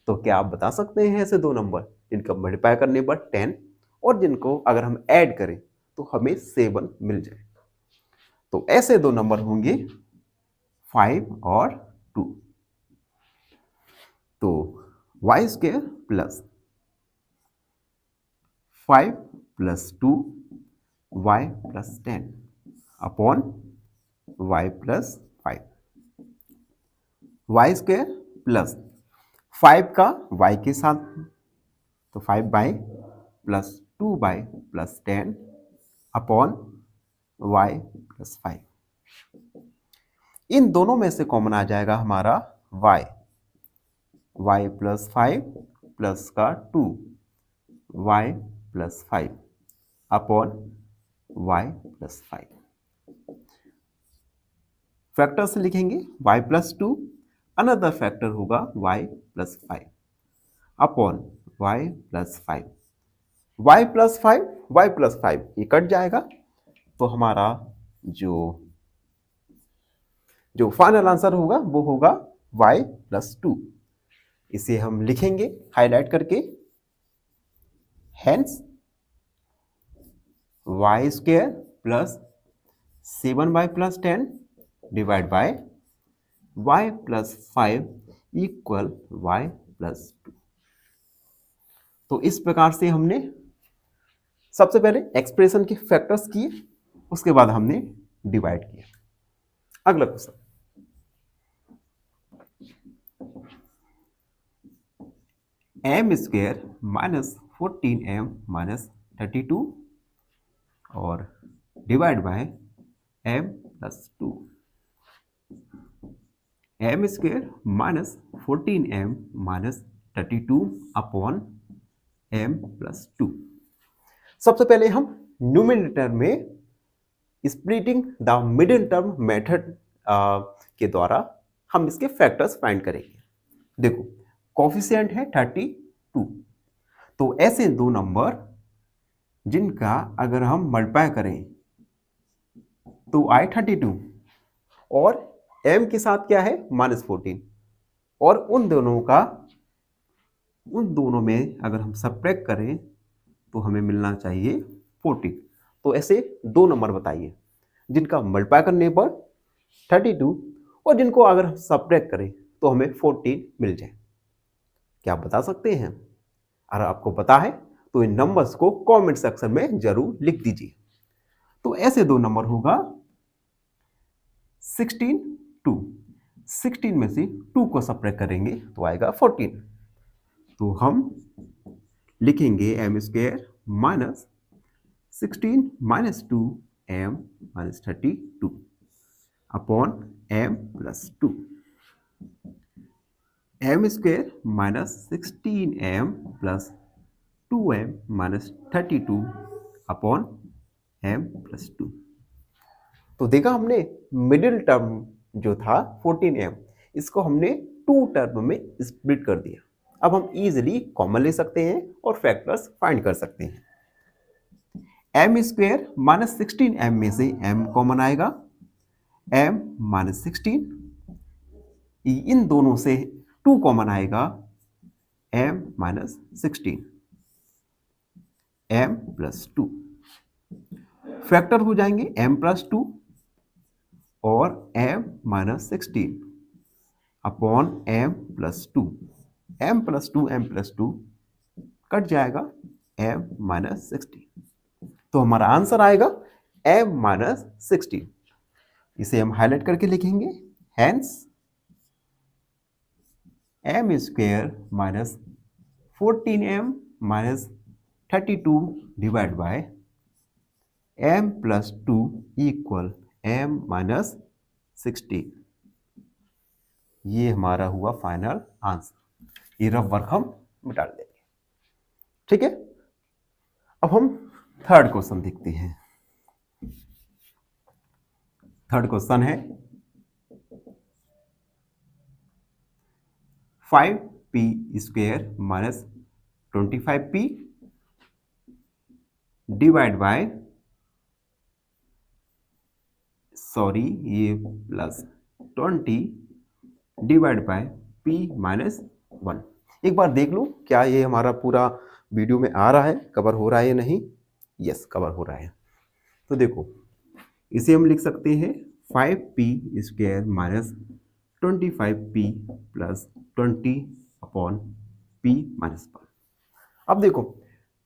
तो क्या आप बता सकते हैं ऐसे दो नंबर जिनका मल्टीप्लाई करने पर 10 और जिनको अगर हम ऐड करें तो हमें 7 मिल जाए? तो ऐसे दो नंबर होंगे 5 और 2। तो y² plus 5 plus 2 y plus 10 upon y plus 5। y² plus 5 का y के साथ, तो 5y plus 2y plus 10 upon y plus 5। इन दोनों में से कॉमन आ जाएगा हमारा y प्लस 5 प्लस का 2 y plus 5 upon y plus 5। Factor से लिखेंगे y प्लस 2, अनदर फैक्टर होगा y plus 5 upon y plus 5। y plus 5 y plus 5 ये कट जाएगा, तो हमारा जो फाइनल आंसर होगा वो होगा y प्लस 2। इसे हम लिखेंगे हाईलाइट करके, hence y² plus 7y plus 10 divide by y plus 5 equal y plus 2। तो इस प्रकार से हमने सबसे पहले एक्सप्रेशन के फैक्टर्स किए, उसके बाद हमने डिवाइड किया। अगला question, m² minus 14m minus 32 और divide by m plus 2। m² minus 14m minus 32 upon m plus 2। सबसे पहले हम न्यूमिनेटर में splitting the middle term method के द्वारा हम इसके फैक्टर्स फाइंड करेंगे। देखो, कोफिशिएंट है 32, तो ऐसे दो नंबर जिनका अगर हम मल्टीप्लाई करें तो आए 32 और m के साथ क्या है? माइनस 14, और उन दोनों में अगर हम सब्ट्रैक्ट करें तो हमें मिलना चाहिए 14। तो ऐसे दो नंबर बताइए जिनका मल्टीप्लाई करने पर 32 और जिनको अगर हम सब्ट्रैक्ट करें तो हमें 14 मिल जाए। क्या आप बता सकते हैं? अगर आपको पता है तो इन नंबर्स को कमेंट सेक्शन में जरूर लिख दीजिए। तो ऐसे दो नंबर होगा 16 2, 16 में से 2 को सब्ट्रैक्ट करेंगे तो आएगा 14। तो हम लिखेंगे m square minus 16 minus 2 m minus 32 upon m plus 2। M square minus 16 m plus 2m minus 32 upon m plus 2। तो देखा हमने मिडिल टर्म जो था 14m, इसको हमने 2 टर्म में स्प्लिट कर दिया। अब हम इजीली कॉमन ले सकते हैं और फैक्टर्स फाइंड कर सकते हैं। m स्क्वायर माइनस 16m में से m कॉमन आएगा, m माइनस 16, इन दोनों से 2 कॉमन आएगा, m minus 16, m plus 2। Factor हो जाएंगे m प्लस 2 और m minus 16 upon m plus 2। m plus 2 m plus 2 cut जाएगा m माइनस 16। तो हमारा आंसर आएगा m माइनस 16। इसे हम हाईलाइट करके लिखेंगे, hence m square minus 14m minus 32 divide by m plus 2 equal m minus 16। ये हमारा हुआ फाइनल आंसर। ये रफ वर्क हम मिटा देंगे, ठीक है। अब हम थर्ड क्वेश्चन देखते हैं। थर्ड क्वेश्चन है 5p square minus 25p divide by, sorry ये plus 20 divide by p minus 1। एक बार देख लो क्या ये हमारा पूरा वीडियो में आ रहा है, कवर हो रहा है या नहीं। यस, कवर हो रहा है। तो देखो इसे हम लिख सकते हैं 5p square minus 25p plus 20 upon p minus 1। अब देखो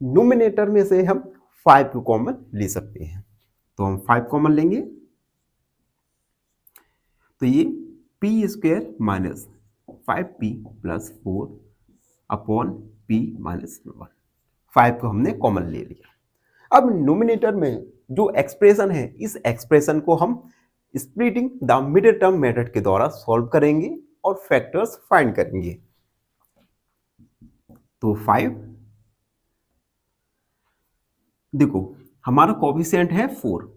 नोमिनेटर में से हम 5 को कॉमन ले सकते हैं, तो हम 5 कॉमन लेंगे तो ये p square minus 5p plus 4 upon p minus 1। 5 को हमने कॉमन ले लिया। अब नोमिनेटर में जो एक्सप्रेशन है, इस एक्सप्रेशन को हम splitting the middle term method के द्वारा सॉल्व करेंगे और फैक्टर्स फाइंड करेंगे। तो 5, देखो हमारा कोएफिशिएंट है 4,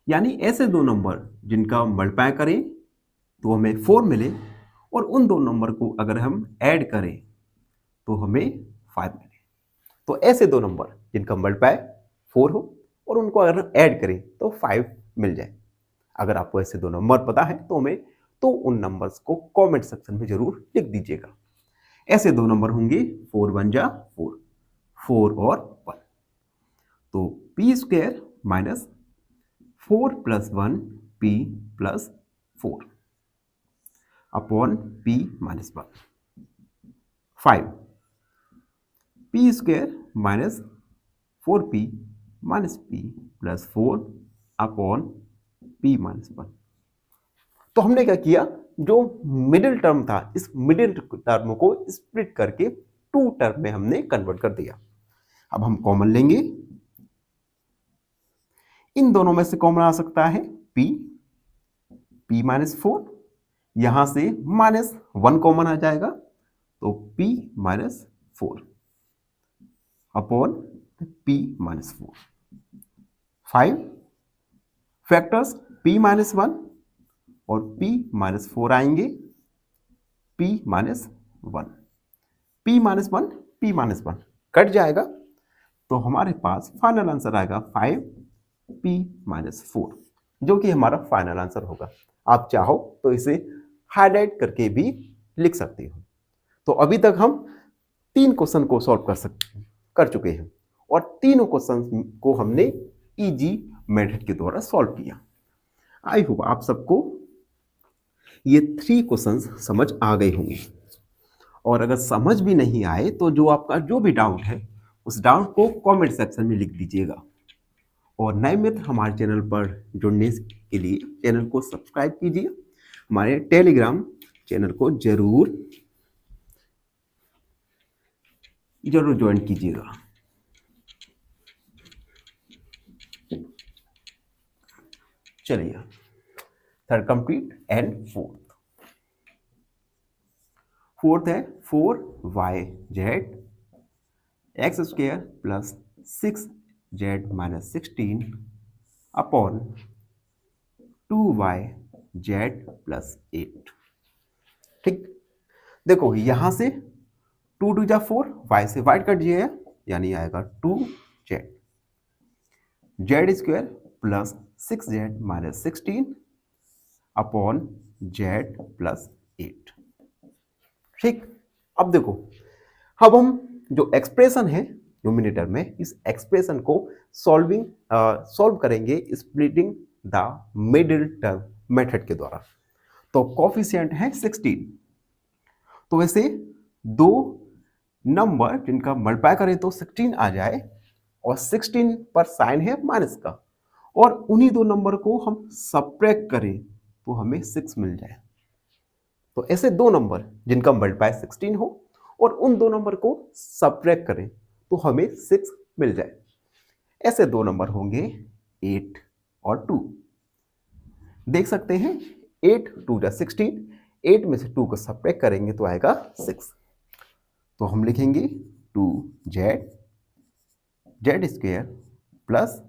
यानी ऐसे दो नंबर जिनका मल्टीप्लाई करें तो हमें 4 मिले और उन दो नंबर को अगर हम ऐड करें तो हमें 5 मिले। तो ऐसे दो नंबर जिनका मल्टीप्लाई 4 हो और उनको अगर ऐड करें तो 5 मिल जाए। अगर आपको ऐसे दो नंबर पता है तो उन नंबर्स को कमेंट सेक्शन में जरूर लिख दीजिएगा। ऐसे दो नंबर होंगे 4 1 जा 4, 4 और 1। तो p square minus 4 plus 1 p plus 4 upon p minus 1। 5 p square minus 4p minus p plus 4 upon p minus 1। तो हमने क्या किया, जो मिडिल टर्म था इस मिडिल टर्म को स्प्लिट करके 2 टर्म में हमने कन्वर्ट कर दिया। अब हम कॉमन लेंगे, इन दोनों में से कॉमन आ सकता है p माइनस 4, यहां से माइनस 1 कॉमन आ जाएगा तो p minus 4 upon p minus 4। 5 factors p minus 1 और p माइनस 4 आएंगे, p minus 1, p minus 1 p minus 1 cut जाएगा तो हमारे पास फाइनल आंसर आएगा 5p माइनस 4, जो कि हमारा फाइनल आंसर होगा। आप चाहो तो इसे हाईलाइट करके भी लिख सकते हो। तो अभी तक हम 3 क्वेश्चन को सॉल्व कर चुके हैं और तीनों क्वेश्चन को हमने इजी मेथड के द्वारा सॉल्व किया। आई होप आप सबको ये 3 क्वेश्चंस समझ आ गए होंगे, और अगर समझ भी नहीं आए तो जो आपका जो भी डाउट है उस डाउट को कमेंट सेक्शन में लिख दीजिएगा। और नए मित्र हमारे चैनल पर जुड़ने के लिए चैनल को सब्सक्राइब कीजिए, हमारे टेलीग्राम चैनल को जरूर ज्वाइन कीजिएगा। चलिए थर्ड कंप्लीट एंड फोर्थ है 4yz x square plus 6z minus 16 upon 2yz plus 8। ठीक, देखो यहां से 2 2 जा 4, y से y कट जाएगा, यानी आएगा 2z Z square plus 6z minus 16 upon z plus 8। ठीक, अब देखो, अब हम जो एक्सप्रेशन है न्यूमिनेटर में, इस एक्सप्रेशन को सॉल्व करेंगे splitting the middle term method के द्वारा। तो कोफिशिएंट है 16, तो वैसे दो नंबर जिनका मल्टीप्लाई करें तो 16 आ जाए, और 16 पर साइन है माइनस का, और उन्हीं दो नंबर को हम सब्ट्रैक्ट करें तो हमें 6 मिल जाए। तो ऐसे दो नंबर जिनका मल्टीप्लाई 16 हो और उन दो नंबर को सब्ट्रैक्ट करें तो हमें 6 मिल जाए। ऐसे दो नंबर होंगे 8 और 2। देख सकते हैं 8 2 जा 16, 8 में से 2 को सब्ट्रैक्ट करेंगे तो आएगा 6। तो हम लिखेंगे 2z square plus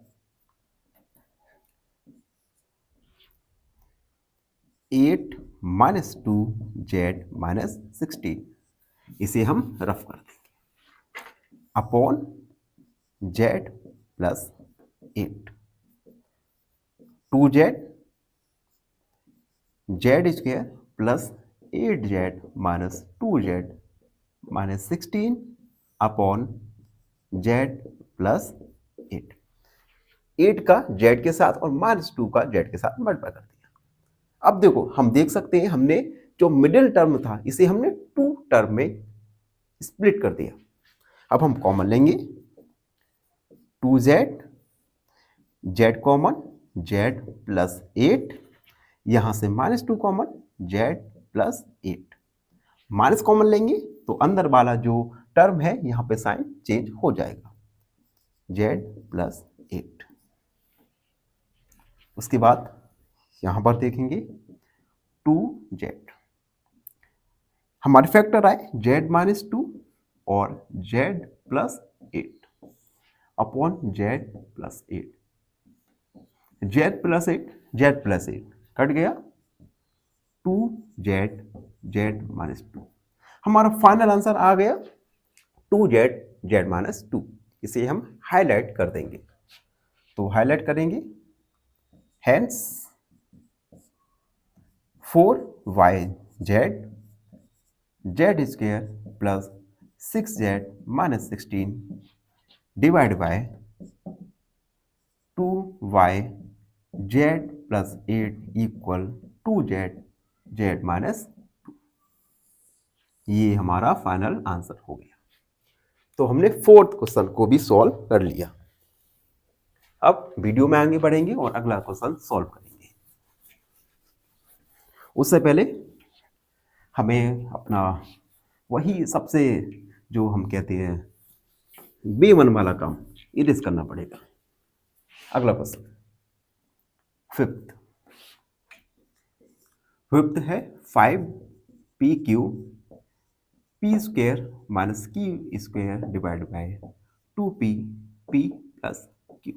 8 minus 2z minus 16, इसे हम रफ कर देंगे upon z plus 8, 2z square plus 8z minus 2z minus 16 upon z plus 8। 8 का z के साथ और माइनस 2 का z के साथ मल्टीप्लाई कर दिया। अब देखो हम देख सकते हैं हमने जो मिडिल टर्म था इसे हमने 2 टर्म में स्प्लिट कर दिया। अब हम कॉमन लेंगे 2z, z common, z plus 8, यहां से minus 2 common, z plus 8। Minus common लेंगे तो अंदर वाला जो टर्म है यहां पे साइन चेंज हो जाएगा, z प्लस 8। उसके बाद यहां पर देखेंगे 2z, हमारे फैक्टर आए z माइनस 2 और z plus 8 upon z plus 8, z plus 8 cut गया, 2z माइनस 2। हमारा फाइनल आंसर आ गया 2z माइनस 2। इसे हम हाईलाइट कर देंगे, तो हाईलाइट करेंगे, hence 4yz square plus 6z minus 16 divide by 2yz plus 8 equal 2z minus 2। ये हमारा फाइनल आंसर हो गया। तो हमने फोर्थ क्वेश्चन को भी सॉल्व कर लिया। अब वीडियो में आगे बढ़ेंगे और अगला क्वेश्चन सॉल्व करेंगे। उससे पहले हमें अपना वही सबसे जो हम कहते हैं B1 वाला काम इरेज करना पड़ेगा। अगला क्वेश्चन फिफ्थ है 5pq p square minus q square divide bye 2p p plus q।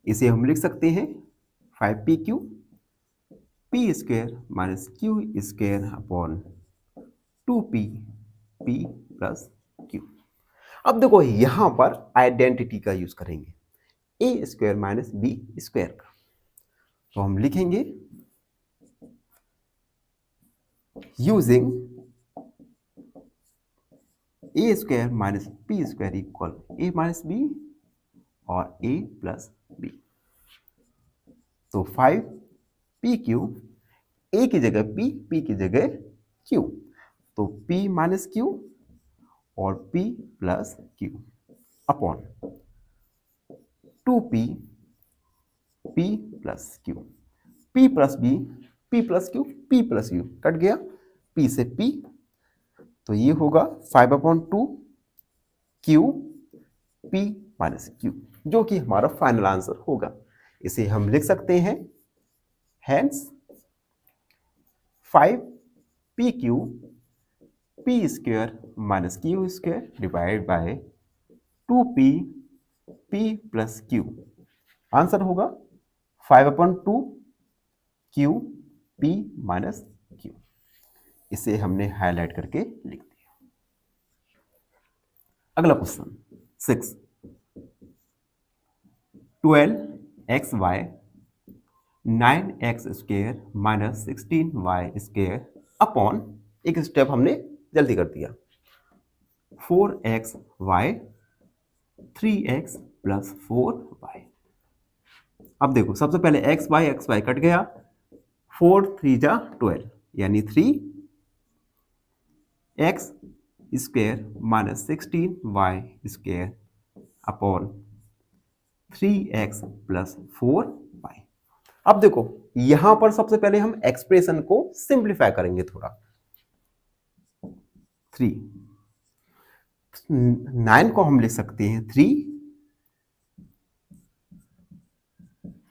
इसे हम लिख सकते हैं 5pq p square minus q square upon 2p p plus q। अब देखो यहां पर आइडेंटिटी का यूज करेंगे, a square minus b square का। तो हम लिखेंगे using a square minus b square equal a minus b और a प्लस b। तो 5pq, a की जगह p की जगह q, तो p माइनस q और p plus q upon 2p p plus q। p plus b, p plus q, p plus u, cut गया p से p, तो ये होगा 5/2 q p माइनस q, जो कि हमारा फाइनल आंसर होगा। इसे हम लिख सकते हैं hence 5pq p square minus q square divide bye 2p p plus q। Answer होगा 5/2 q p माइनस q। इसे हमने हाईलाइट करके लिख दिया। अगला question 6, 12xy 9x square minus 16y square upon, एक स्टेप हमने जल्दी कर दिया, 4xy 3x प्लस 4y। अब देखो सबसे पहले x y कट गया, 4 3 जा 12 यानी 3x square minus 16y square upon 3x plus 4y। अब देखो यहां पर सबसे पहले हम एक्सप्रेशन को सिंप्लीफाई करेंगे थोड़ा। 9 को हम लिख सकते हैं 3,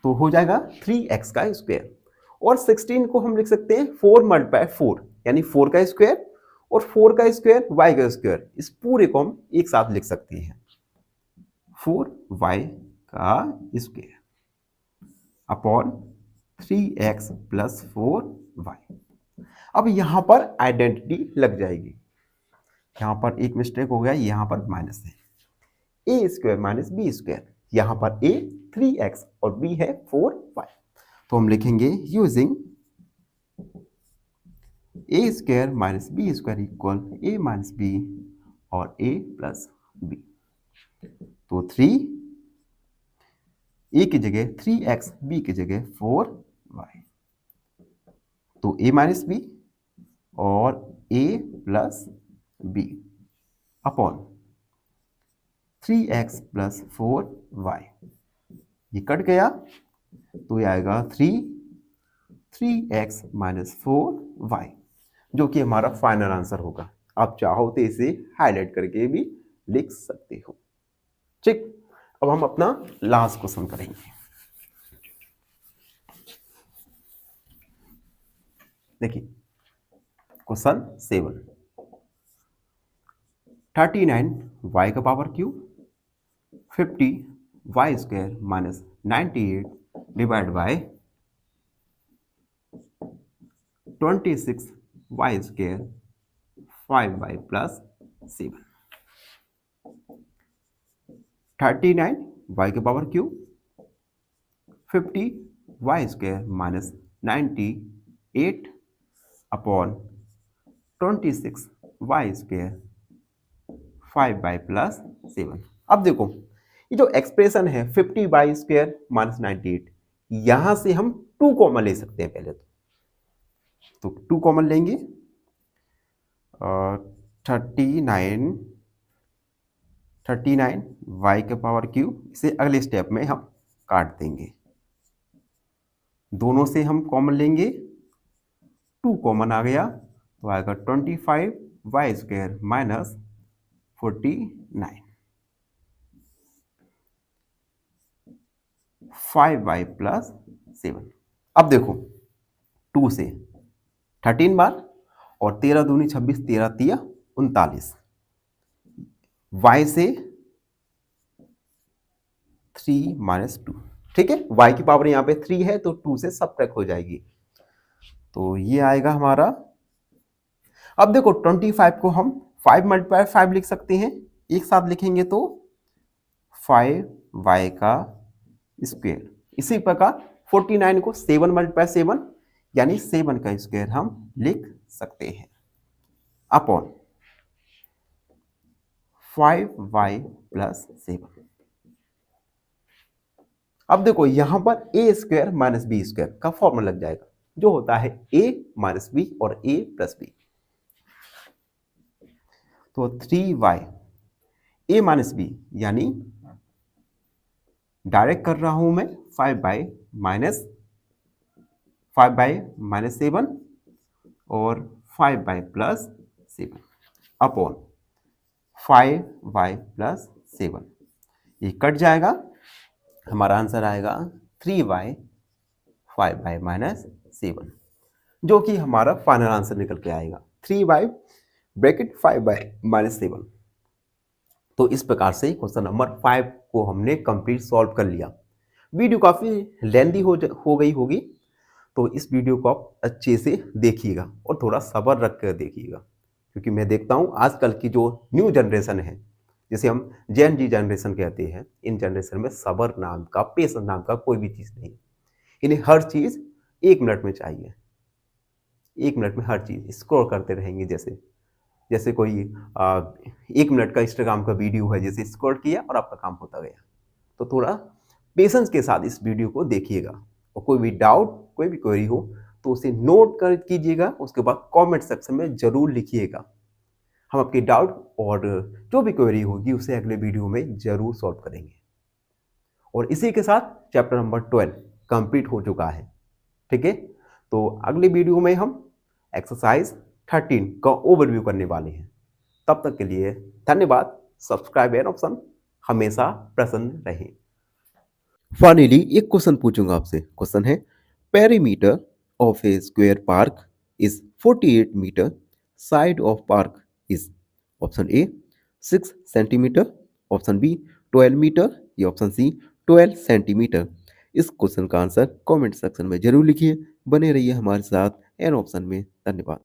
तो हो जाएगा 3x का स्क्वायर, और 16 को हम लिख सकते हैं 4 मल्टीप्लाई 4 यानी 4 का स्क्वायर, और 4 का स्क्वायर y का स्क्वायर, इस पूरे को हम एक साथ लिख सकते हैं 4y का square upon 3x plus 4y। अब यहां पर आइडेंटिटी लग जाएगी, यहां पर एक मिस्टेक हो गया, यहां पर माइनस है, a square minus b square, यहां पर a 3x और b है 4y, तो हम लिखेंगे using a square minus b square equal a minus b और a प्लस बी। तो 3 a की जगह 3x, b की जगह 4y, तो a माइनस बी और a plus b upon 3x plus 4y, ये कट गया तो ये आएगा 3x माइनस 4y, जो कि हमारा फाइनल आंसर होगा। आप चाहो तो इसे हाईलाइट करके भी लिख सकते हो। ठीक, अब हम अपना लास्ट क्वेश्चन करेंगे। देखिए क्वेश्चन 7, 39y का power cube 50y square minus 98 divide by 26y square 5y plus 7। 39y के power cube 50y square minus 98 upon 26y square 5y plus 7। अब देखो ये जो एक्सप्रेशन है 50y स्क्वायर माइनस 98, यहां से हम 2 कॉमन ले सकते हैं पहले तो 2 कॉमन लेंगे, 39y के पावर क्यूब, इसे अगले स्टेप में हम काट देंगे, दोनों से हम कॉमन लेंगे, 2 कॉमन आ गया तो आएगा 25y square minus 49 5y plus 7। अब देखो 2 से 13 बार और 13 दूनी 26, 13 तिया 39, y से 3 माइनस 2, ठीक है, y की पावर यहाँ पे 3 है तो 2 से सबट्रैक्ट हो जाएगी, तो ये आएगा हमारा। अब देखो 25 को हम 5 मल्टीप्लाई 5 लिख सकते हैं, एक साथ लिखेंगे तो 5y का स्क्वायर। इसी प्रकार 49 को 7 मल्टीप्लाई 7 यानी 7 का स्क्वायर हम लिख सकते हैं अपॉन 5y प्लस 7। अब देखो यहां पर a square minus b square का फॉर्मूला लग जाएगा, जो होता है a माइनस बी और a प्लस बी, तो 3y a माइनस बी यानी डायरेक्ट कर रहा हूं मैं 5y माइनस 5/-7 और 5/+7 अपॉन 5y+7, ये कट जाएगा, हमारा आंसर आएगा 3y5/-7, जो कि हमारा फाइनल आंसर निकल के आएगा 3y (5/-7). तो इस प्रकार से क्वेश्चन नंबर 5 को हमने कंप्लीट सॉल्व कर लिया। वीडियो काफ़ी लेंदी हो गई होगी, तो इस वीडियो को आप अच्छे से देखिएगा और थोड़ा सब्र रख कर देखिएगा, क्योंकि मैं देखता हूँ आजकल की जो न्यू जनरेशन है, जिसे हम जेन जी जनरेशन कहते हैं, इन जनरेशन में सब्र नाम का, पेशेंस नाम का कोई भी चीज़ नहीं। इन्हें हर चीज़ 1 मिनट में चाहिए, 1 मिनट में हर चीज़ स्क्रॉल करते रहेंगे। जैसे कोई 1 मिनट का इंस्टाग्राम का वीडियो है, जैसे स्क्रॉल किया और आपका काम होता गया। तो थोड़ा पेशेंस के साथ इस वीडियो को देखिएगा, और कोई भी डाउट, कोई भी क्वेरी हो तो उसे नोट कर कीजिएगा, उसके बाद कमेंट सेक्शन में ज़रूर लिखिएगा। हम आपके डाउट और जो भी क्वेरी होगी उसे अगले वीडियो में ज़रूर सॉल्व करेंगे। और इसी के साथ चैप्टर नंबर 12 कंप्लीट हो चुका है। ठीक है, तो अगले वीडियो में हम एक्सरसाइज 13 का ओवरव्यू करने वाले हैं। तब तक के लिए धन्यवाद। सब्सक्राइब एंड ऑप्शन हमेशा प्रसन्न रहें। फाइनली एक क्वेश्चन पूछूंगा आपसे। क्वेश्चन है, perimeter of a square park is 48 metre, side of park is option a 6 centimetre, option b 12 metre या ऑप्शन सी 12 सेंटीमीटर। इस क्वेश्चन का आंसर कमेंट सेक्शन में जरूर लिखिए। बने रहिए हमारे साथ एन ऑप्शन में। धन्यवाद।